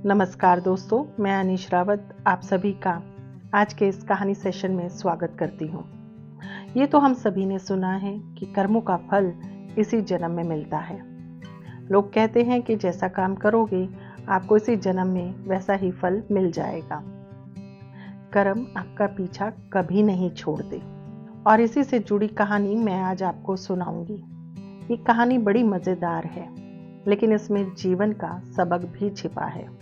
नमस्कार दोस्तों, मैं अनीश रावत आप सभी का आज के इस कहानी सेशन में स्वागत करती हूँ। ये तो हम सभी ने सुना है कि कर्मों का फल इसी जन्म में मिलता है। लोग कहते हैं कि जैसा काम करोगे आपको इसी जन्म में वैसा ही फल मिल जाएगा। कर्म आपका पीछा कभी नहीं छोड़ते और इसी से जुड़ी कहानी मैं आज आपको सुनाऊंगी। ये कहानी बड़ी मज़ेदार है, लेकिन इसमें जीवन का सबक भी छिपा है।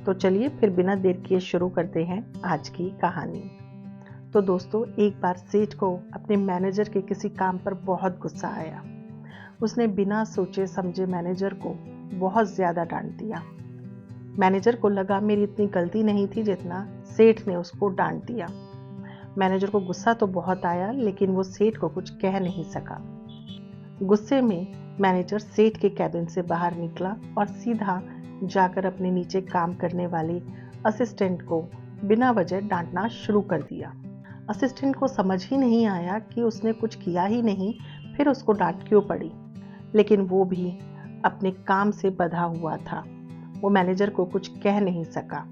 तो चलिए फिर बिना देर किए शुरू करते हैं आज की कहानी। तो दोस्तों, एक बार सेठ को अपने मैनेजर के किसी काम पर बहुत गुस्सा आया। उसने बिना सोचे समझे मैनेजर को बहुत ज़्यादा डांट दिया। मैनेजर को लगा मेरी इतनी गलती नहीं थी जितना सेठ ने उसको डांट दिया। मैनेजर को गुस्सा तो बहुत आया, लेकिन वो सेठ को कुछ कह नहीं सका। गुस्से में मैनेजर सेठ के कैबिन से बाहर निकला और सीधा जाकर अपने नीचे काम करने वाले असिस्टेंट को बिना वजह डांटना शुरू कर दिया। असिस्टेंट को समझ ही नहीं आया कि उसने कुछ किया ही नहीं, फिर उसको डांट क्यों पड़ी। लेकिन वो भी अपने काम से बंधा हुआ था, वो मैनेजर को कुछ कह नहीं सका।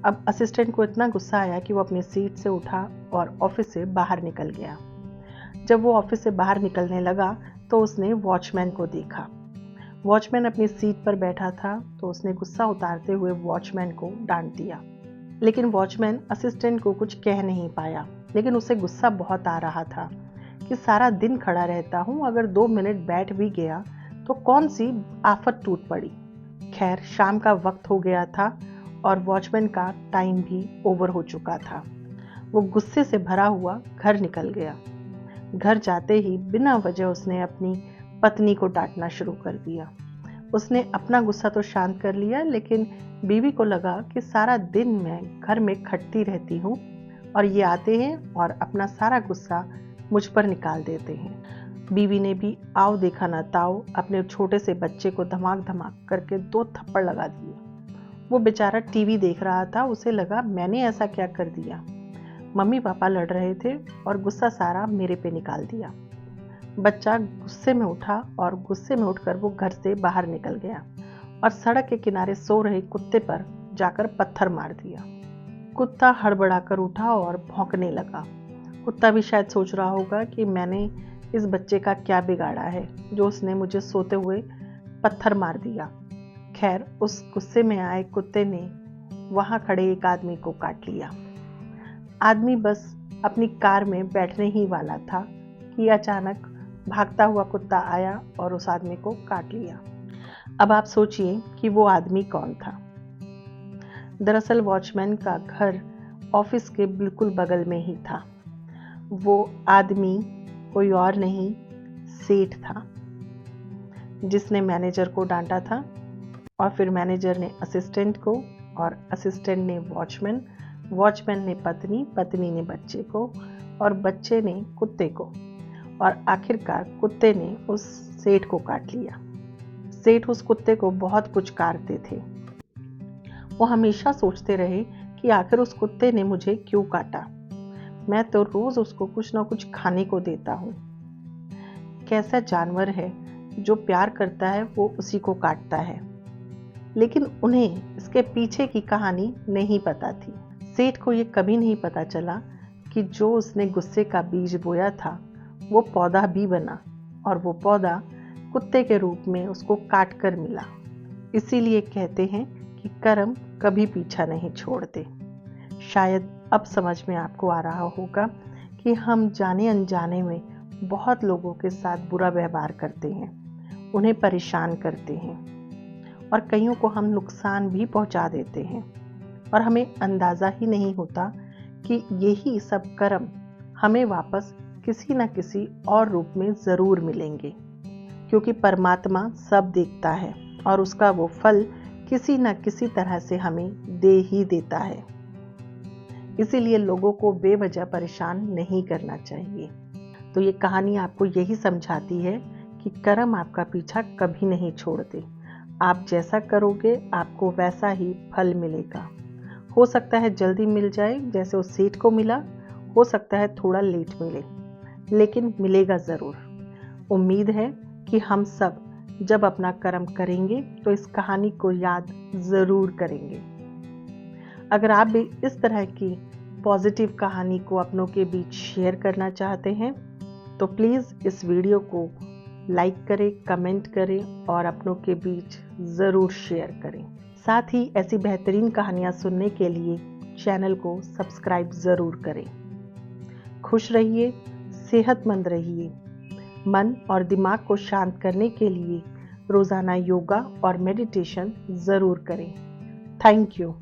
अब असिस्टेंट को इतना गुस्सा आया कि वो अपने सीट से उठा और ऑफिस से बाहर निकल गया। जब वो ऑफिस से बाहर निकलने लगा तो उसने वॉचमैन को देखा। वॉचमैन अपनी सीट पर बैठा था, तो उसने गुस्सा उतारते हुए वॉचमैन को डांट दिया। लेकिन वॉचमैन असिस्टेंट को कुछ कह नहीं पाया, लेकिन उसे गुस्सा बहुत आ रहा था कि सारा दिन खड़ा रहता हूँ, अगर 2 मिनट बैठ भी गया तो कौन सी आफत टूट पड़ी। खैर, शाम का वक्त हो गया था और वॉचमैन का टाइम भी ओवर हो चुका था। वो गुस्से से भरा हुआ घर निकल गया। घर जाते ही बिना वजह उसने अपनी पत्नी को डांटना शुरू कर दिया। उसने अपना गुस्सा तो शांत कर लिया, लेकिन बीवी को लगा कि सारा दिन मैं घर में खटती रहती हूँ और ये आते हैं और अपना सारा गुस्सा मुझ पर निकाल देते हैं। बीवी ने भी आओ देखा ना ताओ अपने छोटे से बच्चे को धमाक धमाक करके 2 थप्पड़ लगा दिए। वो बेचारा टीवी देख रहा था, उसे लगा मैंने ऐसा क्या कर दिया। मम्मी पापा लड़ रहे थे और गुस्सा सारा मेरे पे निकाल दिया। बच्चा गुस्से में उठा और गुस्से में उठकर वो घर से बाहर निकल गया और सड़क के किनारे सो रहे कुत्ते पर जाकर पत्थर मार दिया। कुत्ता हड़बड़ाकर उठा और भौंकने लगा। कुत्ता भी शायद सोच रहा होगा कि मैंने इस बच्चे का क्या बिगाड़ा है जो उसने मुझे सोते हुए पत्थर मार दिया। खैर, उस गुस्से में आए कुत्ते ने वहां खड़े एक आदमी को काट लिया। आदमी बस अपनी कार में बैठने ही वाला था कि अचानक भागता हुआ कुत्ता आया और उस आदमी को काट लिया। अब आप सोचिए कि वो आदमी कौन था। दरअसल वॉचमैन का घर ऑफिस के बिल्कुल बगल में ही था। वो आदमी कोई और नहीं, सेठ था, जिसने मैनेजर को डांटा था और फिर मैनेजर ने असिस्टेंट को और असिस्टेंट ने वॉचमैन ने पत्नी ने बच्चे को और बच्चे ने कुत्ते को और आखिरकार कुत्ते ने उस सेठ को काट लिया। सेठ उस कुत्ते को बहुत पुचकारते थे। वो हमेशा सोचते रहे कि आखिर उस कुत्ते ने मुझे क्यों काटा। मैं तो रोज उसको कुछ ना कुछ खाने को देता हूँ। कैसा जानवर है, जो प्यार करता है वो उसी को काटता है। लेकिन उन्हें इसके पीछे की कहानी नहीं पता थी। सेठ को ये कभी नहीं पता चला कि जो उसने गुस्से का बीज बोया था वो पौधा भी बना और वो पौधा कुत्ते के रूप में उसको काट कर मिला। इसीलिए कहते हैं कि कर्म कभी पीछा नहीं छोड़ते। शायद अब समझ में आपको आ रहा होगा कि हम जाने अनजाने में बहुत लोगों के साथ बुरा व्यवहार करते हैं, उन्हें परेशान करते हैं और कईयों को हम नुकसान भी पहुंचा देते हैं और हमें अंदाज़ा ही नहीं होता कि यही सब कर्म हमें वापस किसी न किसी और रूप में ज़रूर मिलेंगे, क्योंकि परमात्मा सब देखता है और उसका वो फल किसी न किसी तरह से हमें दे ही देता है। इसीलिए लोगों को बेवजह परेशान नहीं करना चाहिए। तो ये कहानी आपको यही समझाती है कि कर्म आपका पीछा कभी नहीं छोड़ते। आप जैसा करोगे आपको वैसा ही फल मिलेगा। हो सकता है जल्दी मिल जाए जैसे उस सेठ को मिला, हो सकता है थोड़ा लेट मिले, लेकिन मिलेगा ज़रूर। उम्मीद है कि हम सब जब अपना कर्म करेंगे तो इस कहानी को याद ज़रूर करेंगे। अगर आप भी इस तरह की पॉजिटिव कहानी को अपनों के बीच शेयर करना चाहते हैं तो प्लीज़ इस वीडियो को लाइक करें, कमेंट करें और अपनों के बीच ज़रूर शेयर करें। साथ ही ऐसी बेहतरीन कहानियाँ सुनने के लिए चैनल को सब्सक्राइब ज़रूर करें। खुश रहिए, सेहतमंद रहिए। मन और दिमाग को शांत करने के लिए रोज़ाना योगा और मेडिटेशन ज़रूर करें। Thank you.